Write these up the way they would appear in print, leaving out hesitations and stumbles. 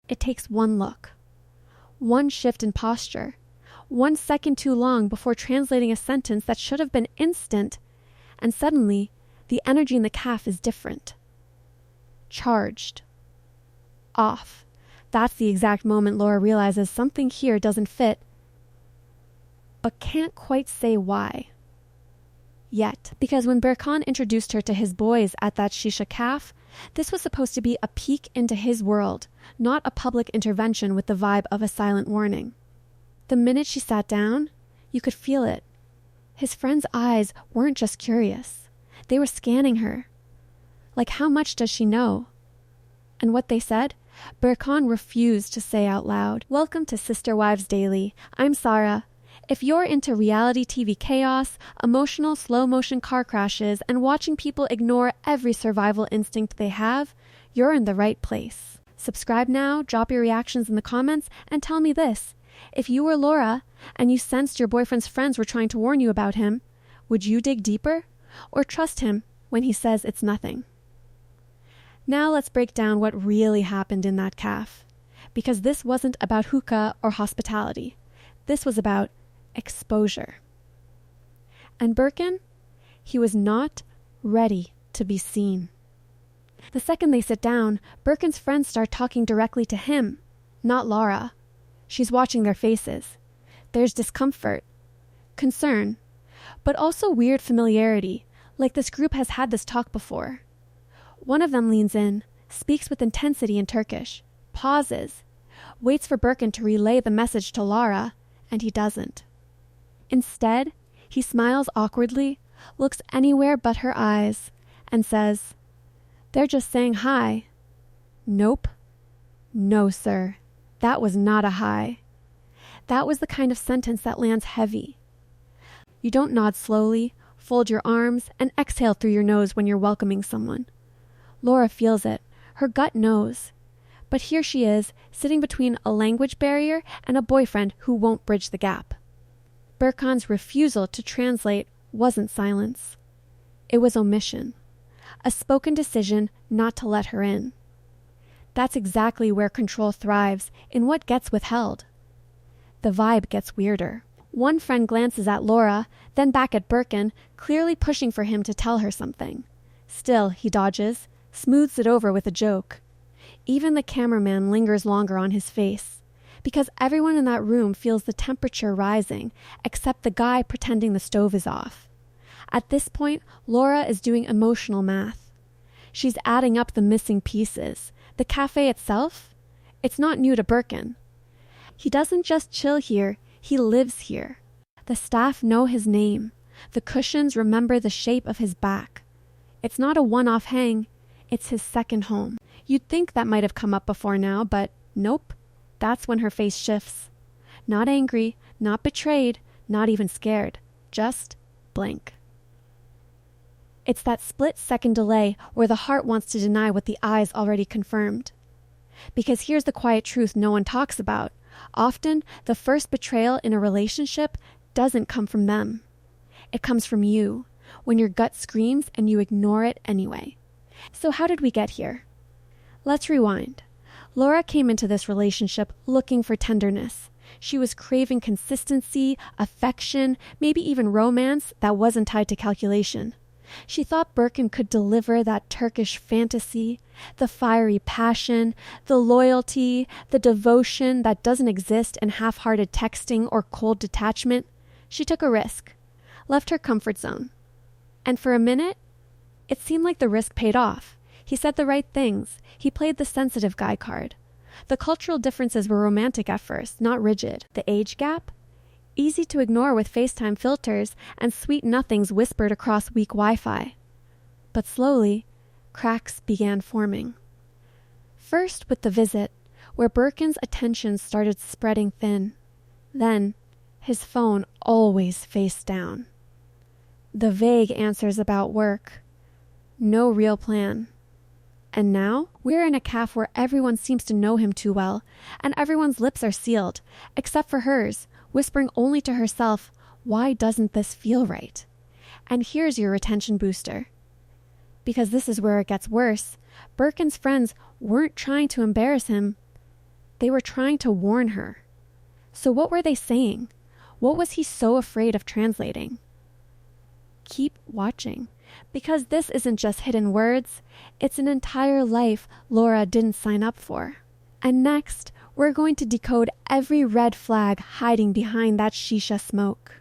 It takes one look, one shift in posture, 1 second too long before translating a sentence that should have been instant, and suddenly the energy in the calf is different. Charged. Off. That's the exact moment Laura realizes something here doesn't fit, but can't quite say why. Yet, because when Birkan introduced her to his boys at that shisha calf, this was supposed to be a peek into his world, not a public intervention with the vibe of a silent warning. The minute she sat down, you could feel it. His friend's eyes weren't just curious. They were scanning her. Like, how much does she know? And what they said, Birkan refused to say out loud. Welcome to Sister Wives Daily. I'm Sarah. If you're into reality TV chaos, emotional slow-motion car crashes, and watching people ignore every survival instinct they have, you're in the right place. Subscribe now, drop your reactions in the comments, and tell me this. If you were Laura, and you sensed your boyfriend's friends were trying to warn you about him, would you dig deeper, or trust him when he says it's nothing? Now let's break down what really happened in that calf. Because this wasn't about hookah or hospitality. This was about exposure. And Birkan, he was not ready to be seen. The second they sit down, Birkan's friends start talking directly to him, not Laura. She's watching their faces. There's discomfort, concern, but also weird familiarity, like this group has had this talk before. One of them leans in, speaks with intensity in Turkish, pauses, waits for Birkan to relay the message to Laura, and he doesn't. Instead, he smiles awkwardly, looks anywhere but her eyes, and says, "They're just saying hi." Nope. No, sir. That was not a hi. That was the kind of sentence that lands heavy. You don't nod slowly, fold your arms, and exhale through your nose when you're welcoming someone. Laura feels it. Her gut knows. But here she is, sitting between a language barrier and a boyfriend who won't bridge the gap. Birkan's refusal to translate wasn't silence. It was omission. A spoken decision not to let her in. That's exactly where control thrives, in what gets withheld. The vibe gets weirder. One friend glances at Laura, then back at Birkan, clearly pushing for him to tell her something. Still, he dodges, smooths it over with a joke. Even the cameraman lingers longer on his face, because everyone in that room feels the temperature rising, except the guy pretending the stove is off. At this point, Laura is doing emotional math. She's adding up the missing pieces. The cafe itself, it's not new to Birkan. He doesn't just chill here, he lives here. The staff know his name. The cushions remember the shape of his back. It's not a one-off hang, it's his second home. You'd think that might have come up before now, but nope. That's when her face shifts. Not angry, not betrayed, not even scared. Just blank. It's that split-second delay where the heart wants to deny what the eyes already confirmed. Because here's the quiet truth no one talks about. Often, the first betrayal in a relationship doesn't come from them. It comes from you, when your gut screams and you ignore it anyway. So how did we get here? Let's rewind. Laura came into this relationship looking for tenderness. She was craving consistency, affection, maybe even romance that wasn't tied to calculation. She thought Birkan could deliver that Turkish fantasy, the fiery passion, the loyalty, the devotion that doesn't exist in half-hearted texting or cold detachment. She took a risk, left her comfort zone. And for a minute, it seemed like the risk paid off. He said the right things. He played the sensitive guy card. The cultural differences were romantic at first, not rigid. The age gap? Easy to ignore with FaceTime filters and sweet nothings whispered across weak Wi-Fi. But slowly, cracks began forming. First with the visit, where Birkan's attention started spreading thin. Then, his phone always face down. The vague answers about work. No real plan. And now, we're in a cafe where everyone seems to know him too well, and everyone's lips are sealed, except for hers, whispering only to herself, "Why doesn't this feel right?" And here's your retention booster. Because this is where it gets worse. Birkan's friends weren't trying to embarrass him. They were trying to warn her. So what were they saying? What was he so afraid of translating? Keep watching, because this isn't just hidden words, it's an entire life Laura didn't sign up for. And next, we're going to decode every red flag hiding behind that shisha smoke.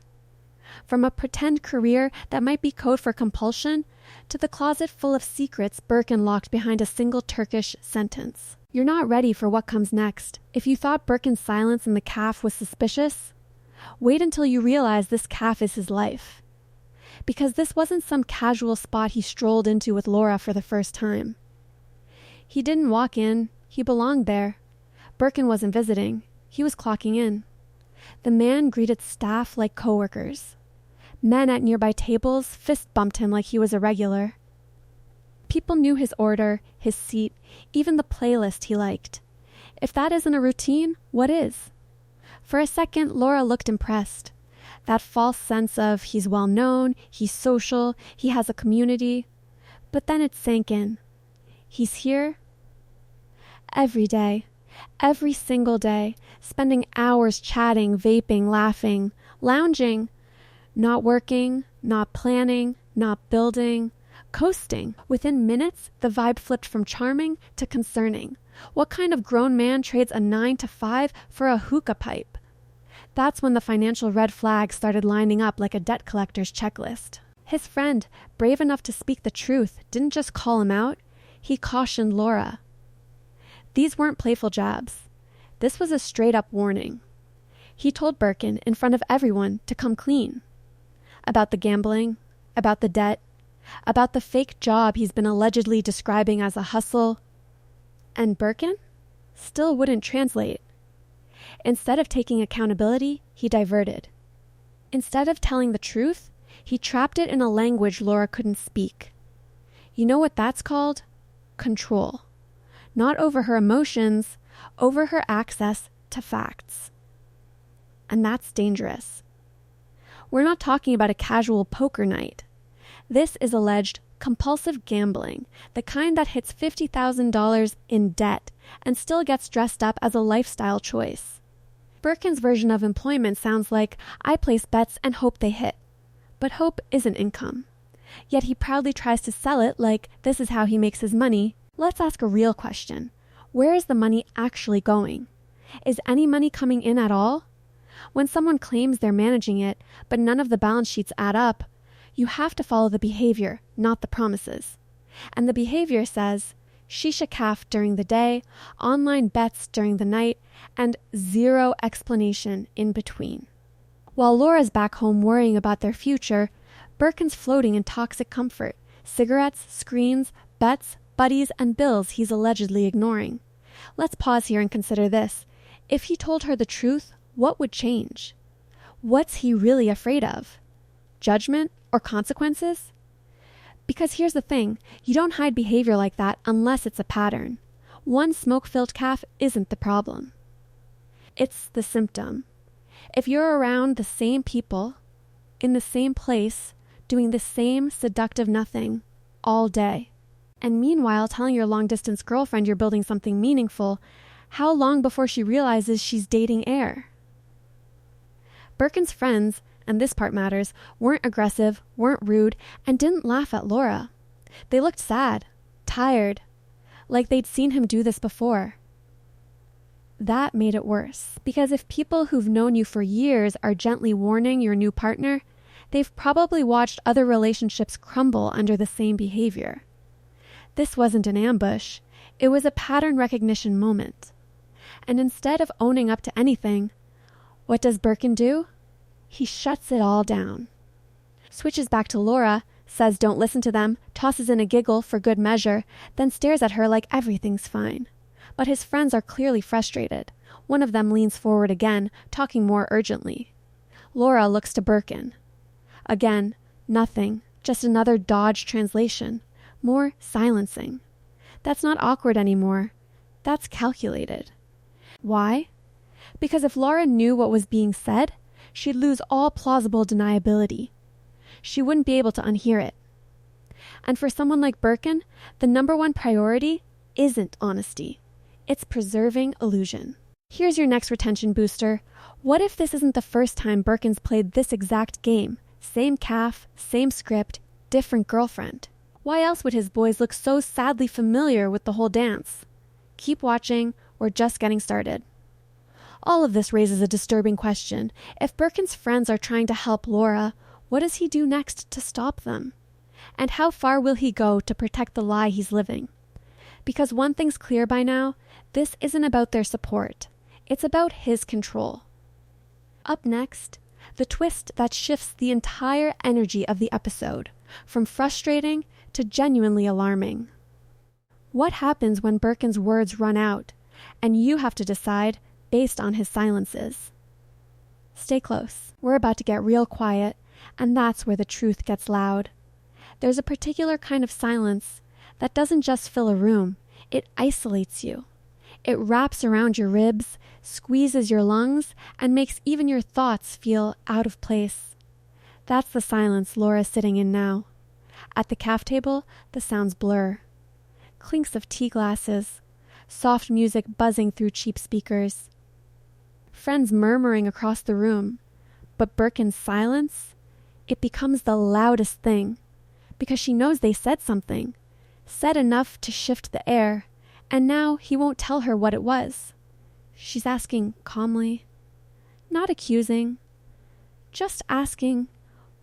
From a pretend career that might be code for compulsion, to the closet full of secrets Birkan locked behind a single Turkish sentence. You're not ready for what comes next. If you thought Birkan's silence in the caf was suspicious, wait until you realize this caf is his life. Because this wasn't some casual spot he strolled into with Laura for the first time. He didn't walk in, he belonged there. Birkan wasn't visiting, he was clocking in. The man greeted staff like coworkers. Men at nearby tables fist bumped him like he was a regular. People knew his order, his seat, even the playlist he liked. If that isn't a routine, what is? For a second, Laura looked impressed. That false sense of he's well known, he's social, he has a community. But then it sank in. He's here every day, every single day, spending hours chatting, vaping, laughing, lounging, not working, not planning, not building, coasting. Within minutes, the vibe flipped from charming to concerning. What kind of grown man trades a 9-to-5 for a hookah pipe? That's when the financial red flags started lining up like a debt collector's checklist. His friend, brave enough to speak the truth, didn't just call him out, he cautioned Laura. These weren't playful jabs. This was a straight-up warning. He told Birkan in front of everyone to come clean. About the gambling, about the debt, about the fake job he's been allegedly describing as a hustle. And Birkan still wouldn't translate. Instead of taking accountability, he diverted. Instead of telling the truth, he trapped it in a language Laura couldn't speak. You know what that's called? Control. Not over her emotions, over her access to facts. And that's dangerous. We're not talking about a casual poker night. This is alleged compulsive gambling, the kind that hits $50,000 in debt and still gets dressed up as a lifestyle choice. Birkan's version of employment sounds like, I place bets and hope they hit. But hope isn't income. Yet he proudly tries to sell it like this is how he makes his money. Let's ask a real question. Where is the money actually going? Is any money coming in at all? When someone claims they're managing it, but none of the balance sheets add up, you have to follow the behavior, not the promises. And the behavior says, shisha caf during the day, online bets during the night, and zero explanation in between. While Laura's back home worrying about their future, Birkan's floating in toxic comfort, cigarettes, screens, bets, buddies, and bills he's allegedly ignoring. Let's pause here and consider this. If he told her the truth, what would change? What's he really afraid of? Judgment or consequences? Because here's the thing, you don't hide behavior like that unless it's a pattern. One smoke-filled caf isn't the problem. It's the symptom. If you're around the same people, in the same place, doing the same seductive nothing all day, and meanwhile telling your long-distance girlfriend you're building something meaningful, how long before she realizes she's dating air? Birkan's friends, and this part matters, weren't aggressive, weren't rude, and didn't laugh at Laura. They looked sad, tired, like they'd seen him do this before. That made it worse, because if people who've known you for years are gently warning your new partner, they've probably watched other relationships crumble under the same behavior. This wasn't an ambush, it was a pattern recognition moment. And instead of owning up to anything, what does Birkan do? He shuts it all down. Switches back to Laura, says don't listen to them, tosses in a giggle for good measure, then stares at her like everything's fine. But his friends are clearly frustrated. One of them leans forward again, talking more urgently. Laura looks to Birkan. Again, nothing, just another dodge translation. More silencing. That's not awkward anymore. That's calculated. Why? Because if Laura knew what was being said, she'd lose all plausible deniability. She wouldn't be able to unhear it. And for someone like Birkan, the number one priority isn't honesty. It's preserving illusion. Here's your next retention booster. What if this isn't the first time Birkan's played this exact game? Same calf, same script, different girlfriend. Why else would his boys look so sadly familiar with the whole dance? Keep watching, we're just getting started. All of this raises a disturbing question. If Birkan's friends are trying to help Laura, what does he do next to stop them? And how far will he go to protect the lie he's living? Because one thing's clear by now, this isn't about their support. It's about his control. Up next, the twist that shifts the entire energy of the episode, from frustrating to genuinely alarming. What happens when Birkan's words run out, and you have to decide based on his silences? Stay close. We're about to get real quiet, and that's where the truth gets loud. There's a particular kind of silence that doesn't just fill a room, it isolates you. It wraps around your ribs, squeezes your lungs, and makes even your thoughts feel out of place. That's the silence Laura's sitting in now. At the caf table, the sounds blur. Clinks of tea glasses, soft music buzzing through cheap speakers. Friends murmuring across the room. But Birkan's silence, it becomes the loudest thing. Because she knows they said something. Said enough to shift the air. And now he won't tell her what it was. She's asking calmly, not accusing, just asking,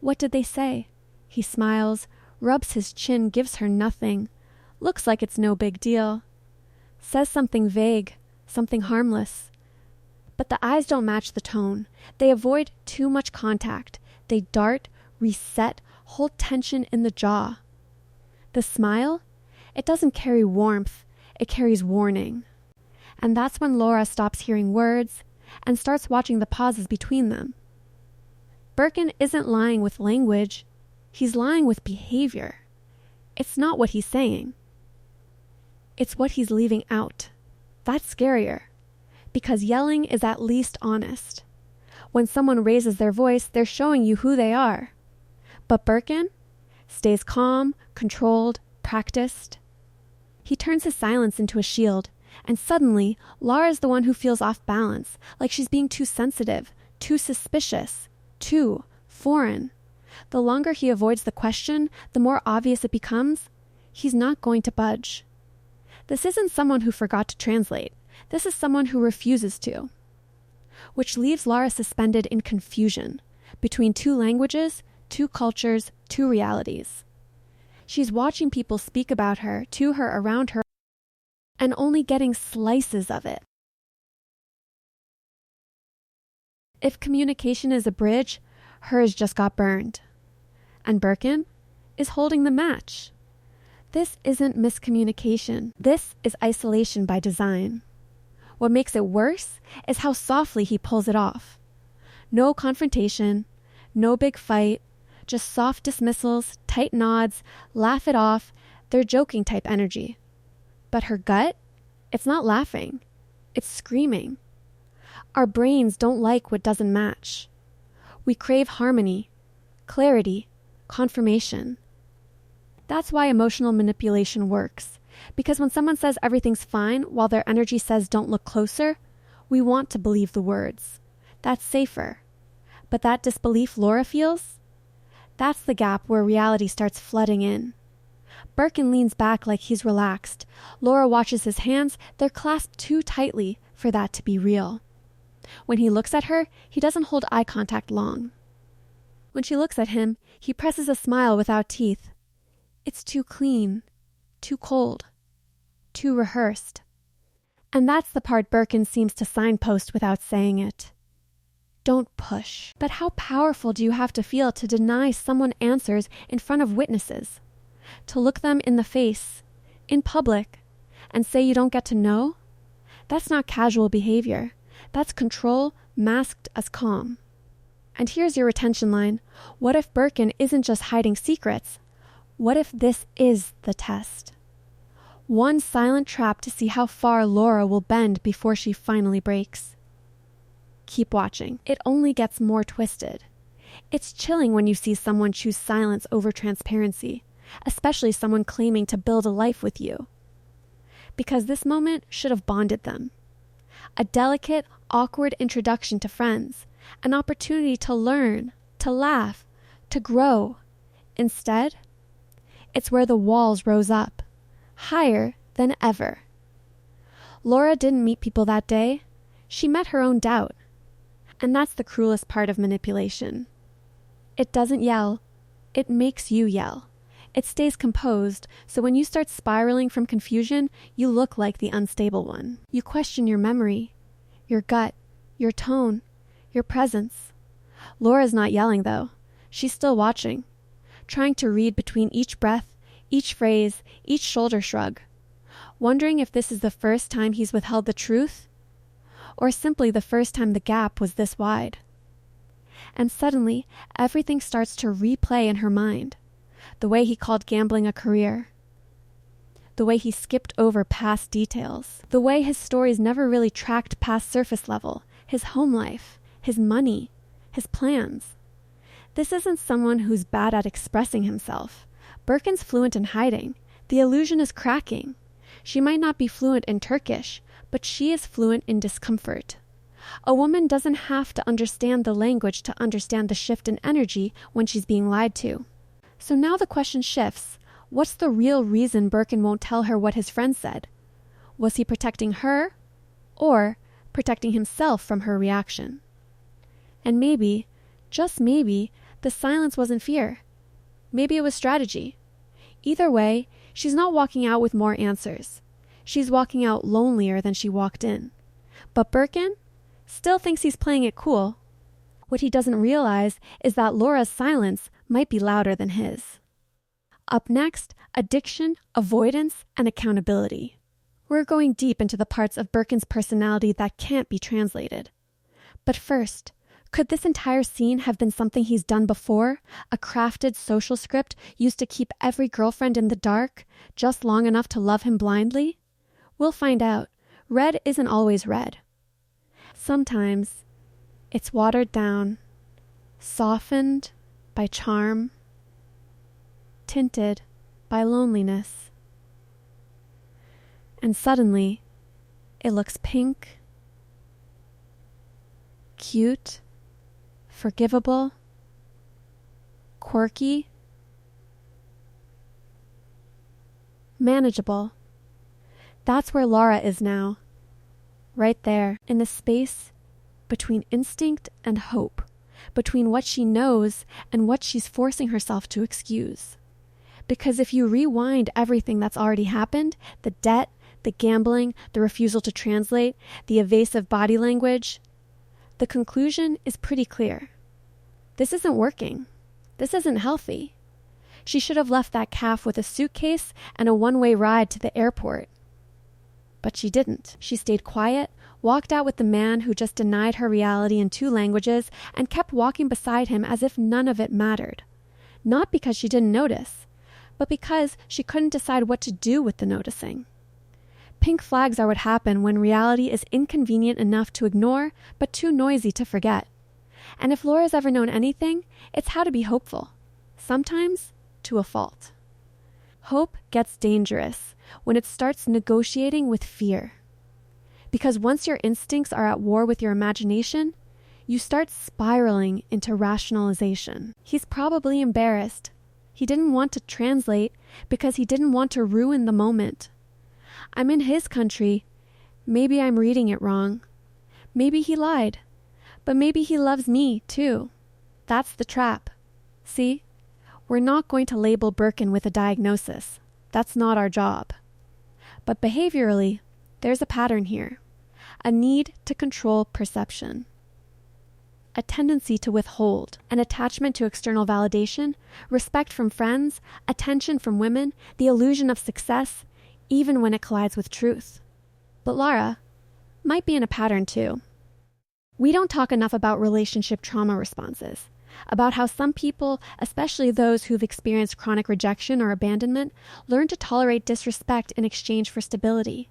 what did they say? He smiles, rubs his chin, gives her nothing, looks like it's no big deal. Says something vague, something harmless. But the eyes don't match the tone. They avoid too much contact. They dart, reset, hold tension in the jaw. The smile, it doesn't carry warmth. It carries warning. And that's when Laura stops hearing words and starts watching the pauses between them. Birkan isn't lying with language. He's lying with behavior. It's not what he's saying. It's what he's leaving out. That's scarier. Because yelling is at least honest. When someone raises their voice, they're showing you who they are. But Birkan stays calm, controlled, practiced. He turns his silence into a shield, and suddenly, Laura's the one who feels off balance, like she's being too sensitive, too suspicious, too foreign. The longer he avoids the question, the more obvious it becomes. He's not going to budge. This isn't someone who forgot to translate. This is someone who refuses to. Which leaves Laura suspended in confusion, between two languages, two cultures, two realities. She's watching people speak about her, to her, around her, and only getting slices of it. If communication is a bridge, hers just got burned. And Birkan is holding the match. This isn't miscommunication. This is isolation by design. What makes it worse is how softly he pulls it off. No confrontation, no big fight, just soft dismissals, tight nods, laugh it off, they're joking type energy. But her gut, it's not laughing, it's screaming. Our brains don't like what doesn't match. We crave harmony, clarity, confirmation. That's why emotional manipulation works. Because when someone says everything's fine while their energy says don't look closer, we want to believe the words. That's safer. But that disbelief Laura feels, that's the gap where reality starts flooding in. Birkan leans back like he's relaxed. Laura watches his hands. They're clasped too tightly for that to be real. When he looks at her, he doesn't hold eye contact long. When she looks at him, he presses a smile without teeth. It's too clean, too cold, too rehearsed. And that's the part Birkan seems to signpost without saying it. Don't push. But how powerful do you have to feel to deny someone answers in front of witnesses? To look them in the face, in public, and say you don't get to know? That's not casual behavior. That's control masked as calm. And here's your retention line. What if Birkan isn't just hiding secrets? What if this is the test? One silent trap to see how far Laura will bend before she finally breaks. Keep watching. It only gets more twisted. It's chilling when you see someone choose silence over transparency, especially someone claiming to build a life with you. Because this moment should have bonded them. a delicate, awkward introduction to friends, an opportunity to learn, to laugh, to grow. Instead, it's where the walls rose up, higher than ever. Laura didn't meet people that day. She met her own doubt. And that's the cruelest part of manipulation. It doesn't yell. It makes you yell. It stays composed, so when you start spiraling from confusion, you look like the unstable one. You question your memory, your gut, your tone, your presence. Laura's not yelling, though. She's still watching, trying to read between each breath, each phrase, each shoulder shrug, wondering if this is the first time he's withheld the truth, or simply the first time the gap was this wide. And suddenly, everything starts to replay in her mind. The way he called gambling a career. The way he skipped over past details. The way his stories never really tracked past surface level. His home life. His money. His plans. This isn't someone who's bad at expressing himself. Birkan's fluent in hiding. The illusion is cracking. She might not be fluent in Turkish, but she is fluent in discomfort. A woman doesn't have to understand the language to understand the shift in energy when she's being lied to. So now the question shifts. What's the real reason Birkan won't tell her what his friend said? Was he protecting her or protecting himself from her reaction? And maybe, just maybe, the silence wasn't fear. Maybe it was strategy. Either way, she's not walking out with more answers. She's walking out lonelier than she walked in. But Birkan still thinks he's playing it cool. What he doesn't realize is that Laura's silence might be louder than his. Up next, addiction, avoidance, and accountability. We're going deep into the parts of Birkan's personality that can't be translated. But first, could this entire scene have been something he's done before? A crafted social script used to keep every girlfriend in the dark, just long enough to love him blindly? We'll find out. Red isn't always red. Sometimes it's watered down, softened by charm, tinted by loneliness. And suddenly, it looks pink, cute, forgivable, quirky, manageable. That's where Laura is now. Right there, in the space between instinct and hope, between what she knows and what she's forcing herself to excuse. Because if you rewind everything that's already happened, the debt, the gambling, the refusal to translate, the evasive body language, the conclusion is pretty clear. This isn't working. This isn't healthy. She should have left that calf with a suitcase and a one-way ride to the airport. But she didn't. She stayed quiet, walked out with the man who just denied her reality in 2 languages, and kept walking beside him as if none of it mattered. Not because she didn't notice, but because she couldn't decide what to do with the noticing. Pink flags are what happen when reality is inconvenient enough to ignore, but too noisy to forget. And if Laura's ever known anything, it's how to be hopeful. Sometimes to a fault. Hope gets dangerous when it starts negotiating with fear. Because once your instincts are at war with your imagination, you start spiraling into rationalization. He's probably embarrassed. He didn't want to translate because he didn't want to ruin the moment. I'm in his country. Maybe I'm reading it wrong. Maybe he lied. But maybe he loves me, too. That's the trap. See? We're not going to label Birkan with a diagnosis. That's not our job. But behaviorally, there's a pattern here. A need to control perception. A tendency to withhold, an attachment to external validation, respect from friends, attention from women, the illusion of success, even when it collides with truth. But Laura might be in a pattern too. We don't talk enough about relationship trauma responses, about how some people, especially those who've experienced chronic rejection or abandonment, learn to tolerate disrespect in exchange for stability.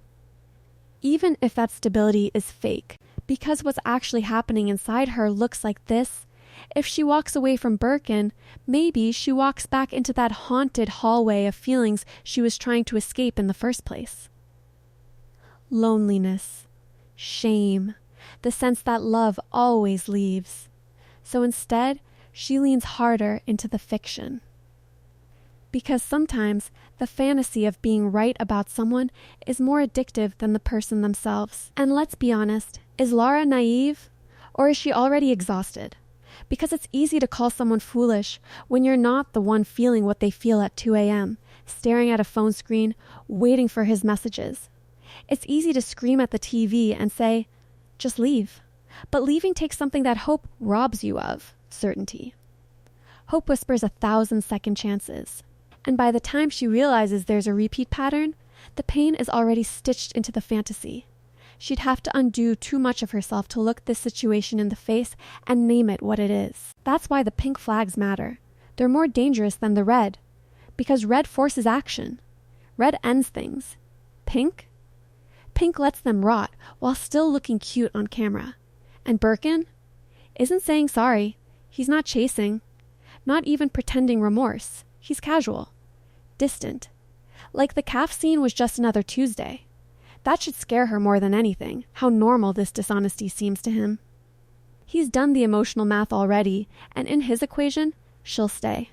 Even if that stability is fake, because what's actually happening inside her looks like this, if she walks away from Birkan, maybe she walks back into that haunted hallway of feelings she was trying to escape in the first place. Loneliness, shame, the sense that love always leaves. So instead, she leans harder into the fiction. Because sometimes the fantasy of being right about someone is more addictive than the person themselves. And let's be honest, is Laura naive? Or is she already exhausted? Because it's easy to call someone foolish when you're not the one feeling what they feel at 2 a.m., staring at a phone screen, waiting for his messages. It's easy to scream at the TV and say, just leave. But leaving takes something that hope robs you of, certainty. Hope whispers 1,000 second chances. And by the time she realizes there's a repeat pattern, the pain is already stitched into the fantasy. She'd have to undo too much of herself to look this situation in the face and name it what it is. That's why the pink flags matter. They're more dangerous than the red. Because red forces action. Red ends things. Pink? Pink lets them rot while still looking cute on camera. And Birkan isn't saying sorry. He's not chasing. Not even pretending remorse. He's casual. Distant. Like the calf scene was just another Tuesday. That should scare her more than anything, how normal this dishonesty seems to him. He's done the emotional math already, and in his equation, she'll stay.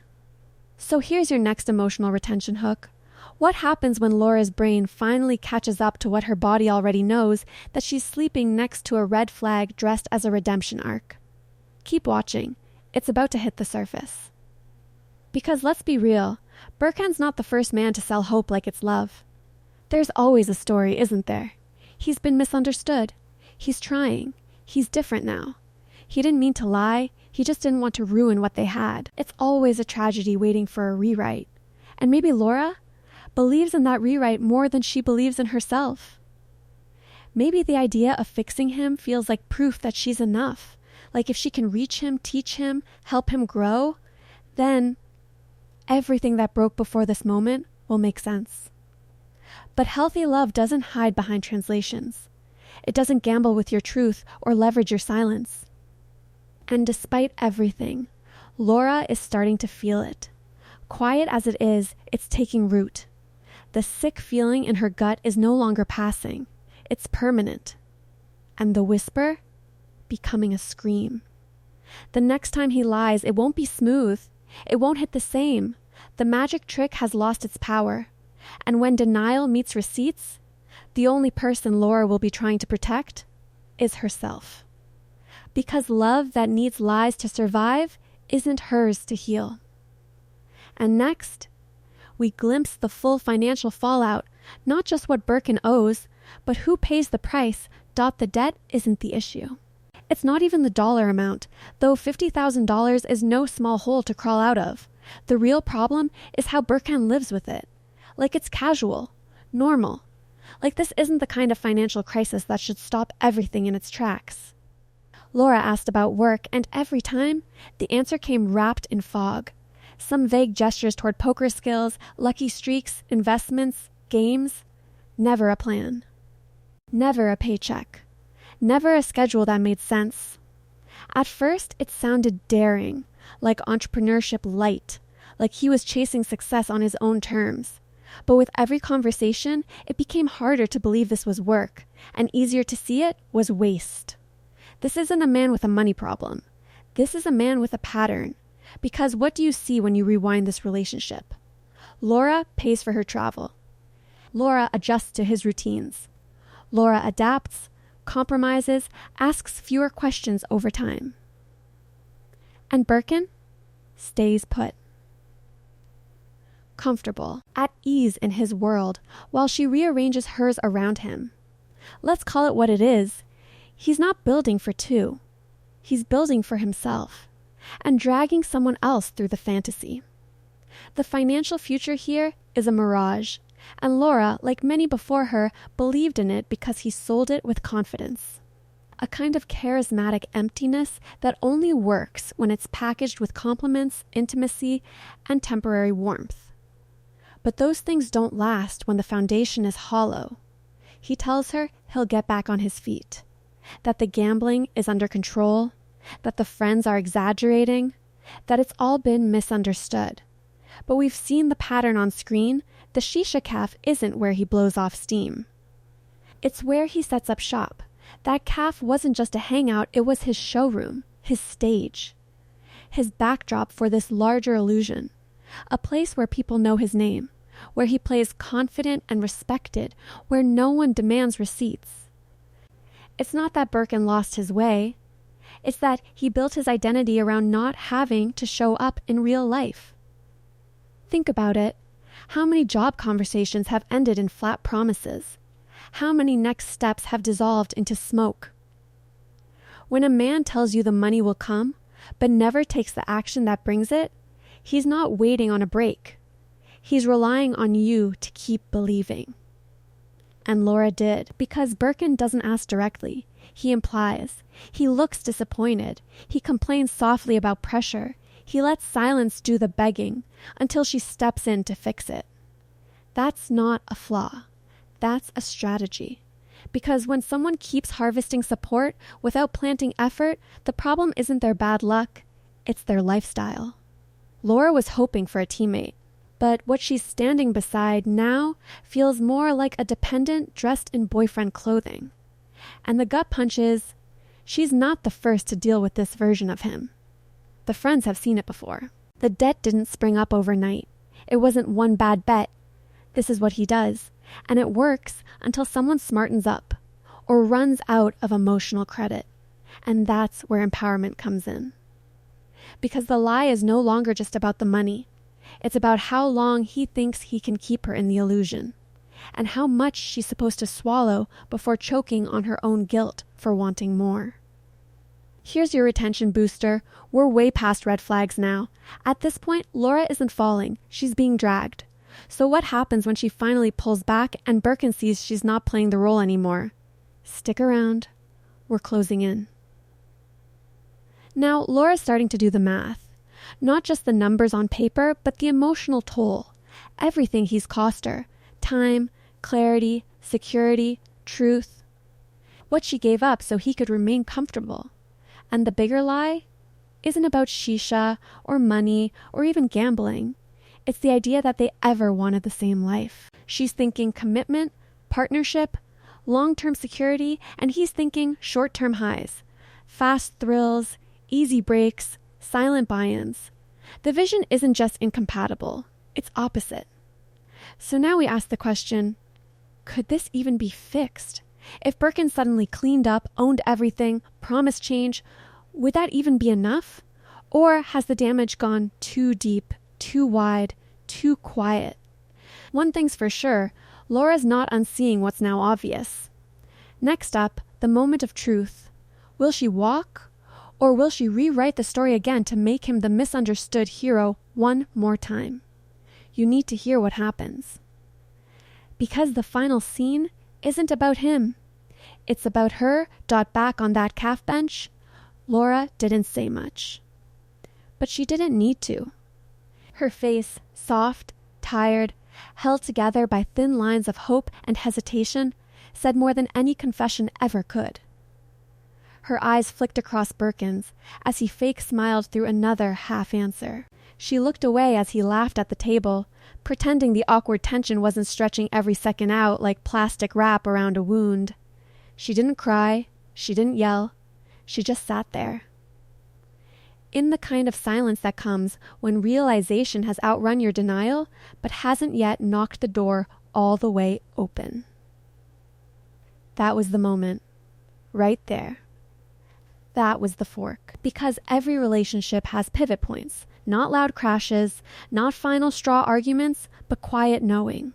So here's your next emotional retention hook. What happens when Laura's brain finally catches up to what her body already knows, that she's sleeping next to a red flag dressed as a redemption arc? Keep watching. It's about to hit the surface. Because let's be real, Birkan's not the first man to sell hope like it's love. There's always a story, isn't there? He's been misunderstood. He's trying. He's different now. He didn't mean to lie. He just didn't want to ruin what they had. It's always a tragedy waiting for a rewrite. And maybe Laura believes in that rewrite more than she believes in herself. Maybe the idea of fixing him feels like proof that she's enough. Like if she can reach him, teach him, help him grow, then everything that broke before this moment will make sense. But healthy love doesn't hide behind translations. It doesn't gamble with your truth or leverage your silence. And despite everything, Laura is starting to feel it. Quiet as it is, it's taking root. The sick feeling in her gut is no longer passing. It's permanent. And the whisper, becoming a scream. The next time he lies, it won't be smooth. It won't hit the same. The magic trick has lost its power. And when denial meets receipts, the only person Laura will be trying to protect is herself. Because love that needs lies to survive isn't hers to heal. And next, we glimpse the full financial fallout, not just what Birkan owes, but who pays the price. The debt isn't the issue. It's not even the dollar amount, though $50,000 is no small hole to crawl out of. The real problem is how Birkan lives with it. Like it's casual, normal. Like this isn't the kind of financial crisis that should stop everything in its tracks. Laura asked about work, and every time, the answer came wrapped in fog. Some vague gestures toward poker skills, lucky streaks, investments, games. Never a plan. Never a paycheck. Never a schedule that made sense. At first, it sounded daring, like entrepreneurship light, like he was chasing success on his own terms. But with every conversation, it became harder to believe this was work, and easier to see it was waste. This isn't a man with a money problem. This is a man with a pattern. Because what do you see when you rewind this relationship? Laura pays for her travel. Laura adjusts to his routines. Laura adapts, compromises, asks fewer questions over time. And Birkan stays put. Comfortable, at ease in his world, while she rearranges hers around him. Let's call it what it is. He's not building for two. He's building for himself, and dragging someone else through the fantasy. The financial future here is a mirage, and Laura, like many before her, believed in it because he sold it with confidence. A kind of charismatic emptiness that only works when it's packaged with compliments, intimacy, and temporary warmth. But those things don't last when the foundation is hollow. He tells her he'll get back on his feet, that the gambling is under control, that the friends are exaggerating, that it's all been misunderstood. But we've seen the pattern on screen. The shisha calf isn't where he blows off steam. It's where he sets up shop, That café wasn't just a hangout, it was his showroom, his stage, his backdrop for this larger illusion, a place where people know his name, where he plays confident and respected, where no one demands receipts. It's not that Birkan lost his way. It's that he built his identity around not having to show up in real life. Think about it. How many job conversations have ended in flat promises? How many next steps have dissolved into smoke? When a man tells you the money will come, but never takes the action that brings it, he's not waiting on a break. He's relying on you to keep believing. And Laura did, because Birkan doesn't ask directly. He implies. He looks disappointed. He complains softly about pressure. He lets silence do the begging until she steps in to fix it. That's not a flaw. That's a strategy. Because when someone keeps harvesting support without planting effort, the problem isn't their bad luck, it's their lifestyle. Laura was hoping for a teammate, but what she's standing beside now feels more like a dependent dressed in boyfriend clothing. And the gut punch is, she's not the first to deal with this version of him. The friends have seen it before. The debt didn't spring up overnight. It wasn't one bad bet. This is what he does, and it works until someone smartens up or runs out of emotional credit. And that's where empowerment comes in. Because the lie is no longer just about the money. It's about how long he thinks he can keep her in the illusion, and how much she's supposed to swallow before choking on her own guilt for wanting more. Here's your retention booster. We're way past red flags now. At this point, Laura isn't falling. She's being dragged. So what happens when she finally pulls back and Birkan sees she's not playing the role anymore? Stick around. We're closing in. Now, Laura's starting to do the math. Not just the numbers on paper, but the emotional toll. Everything he's cost her. Time, clarity, security, truth. What she gave up so he could remain comfortable. And the bigger lie isn't about shisha or money or even gambling. It's the idea that they ever wanted the same life. She's thinking commitment, partnership, long-term security, and he's thinking short-term highs. Fast thrills, easy breaks, silent buy-ins. The vision isn't just incompatible, it's opposite. So now we ask the question, could this even be fixed? If Birkan suddenly cleaned up, owned everything, promised change, would that even be enough? Or has the damage gone too deep, too wide, too quiet? One thing's for sure, Laura's not unseeing what's now obvious. Next up, the moment of truth. Will she walk? Or will she rewrite the story again to make him the misunderstood hero one more time? You need to hear what happens. Because the final scene isn't about him. It's about her back on that calf bench. Laura didn't say much. But she didn't need to. Her face, soft, tired, held together by thin lines of hope and hesitation, said more than any confession ever could. Her eyes flicked across Birkan's as he fake smiled through another half answer. She looked away as he laughed at the table, pretending the awkward tension wasn't stretching every second out like plastic wrap around a wound. She didn't cry. She didn't yell. She just sat there. In the kind of silence that comes when realization has outrun your denial, but hasn't yet knocked the door all the way open. That was the moment. Right there. That was the fork. Because every relationship has pivot points. Not loud crashes, not final straw arguments, but quiet knowing.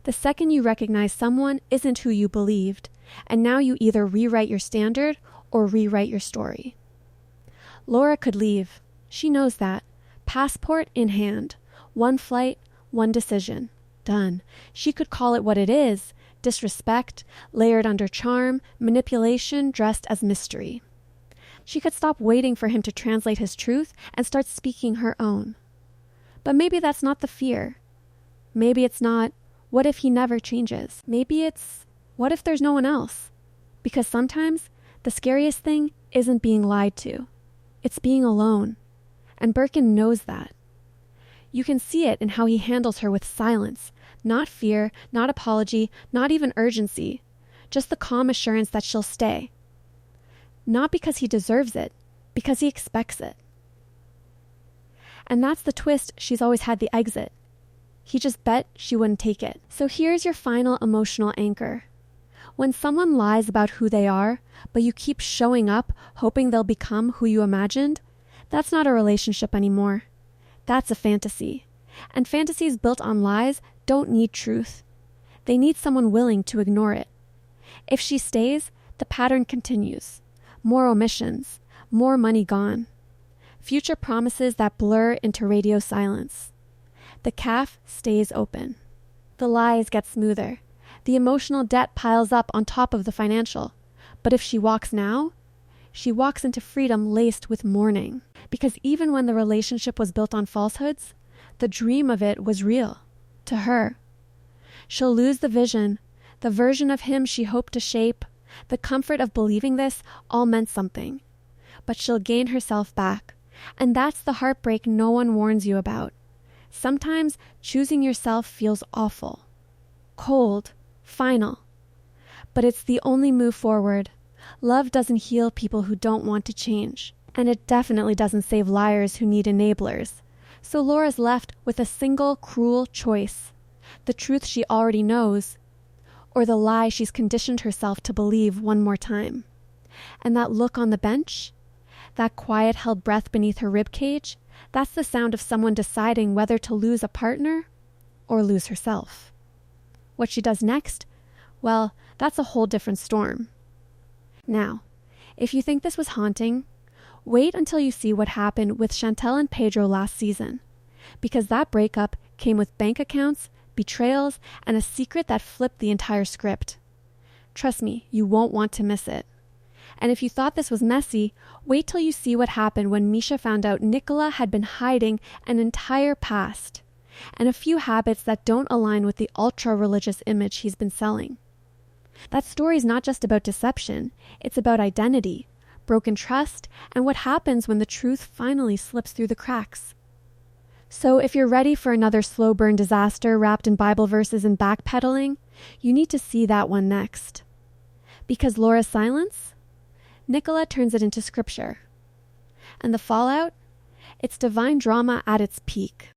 The second you recognize someone isn't who you believed, and now you either rewrite your standard or rewrite your story. Laura could leave. She knows that. Passport in hand. One flight, one decision. Done. She could call it what it is. Disrespect, layered under charm, manipulation dressed as mystery. She could stop waiting for him to translate his truth and start speaking her own. But maybe that's not the fear. Maybe it's not, what if he never changes? Maybe it's, what if there's no one else? Because sometimes the scariest thing isn't being lied to. It's being alone. And Birkan knows that. You can see it in how he handles her with silence. Not fear, not apology, not even urgency. just the calm assurance that she'll stay. Not because he deserves it, because he expects it. And that's the twist. She's always had the exit. He just bet she wouldn't take it. So here's your final emotional anchor. When someone lies about who they are, but you keep showing up hoping they'll become who you imagined, that's not a relationship anymore. That's a fantasy. And fantasies built on lies don't need truth. They need someone willing to ignore it. If she stays, the pattern continues. More omissions, more money gone. Future promises that blur into radio silence. The caf stays open. The lies get smoother. The emotional debt piles up on top of the financial. But if she walks now, she walks into freedom laced with mourning. Because even when the relationship was built on falsehoods, the dream of it was real. To her. She'll lose the vision, the version of him she hoped to shape. The comfort of believing this all meant something. But she'll gain herself back. And that's the heartbreak no one warns you about. Sometimes choosing yourself feels awful. Cold. Final. But it's the only move forward. Love doesn't heal people who don't want to change. And it definitely doesn't save liars who need enablers. So Laura's left with a single cruel choice. The truth she already knows, or the lie she's conditioned herself to believe one more time. And that look on the bench, that quiet held breath beneath her ribcage, that's the sound of someone deciding whether to lose a partner or lose herself. What she does next, well, that's a whole different storm. Now, if you think this was haunting, wait until you see what happened with Chantel and Pedro last season, because that breakup came with bank accounts, betrayals, and a secret that flipped the entire script. Trust me, you won't want to miss it. And if you thought this was messy, wait till you see what happened when Misha found out Nicola had been hiding an entire past and a few habits that don't align with the ultra-religious image he's been selling. That story's not just about deception, it's about identity, broken trust, and what happens when the truth finally slips through the cracks. So if you're ready for another slow burn disaster wrapped in Bible verses and backpedaling, you need to see that one next. Because Laura's silence? Nicola turns it into scripture. And the fallout? It's divine drama at its peak.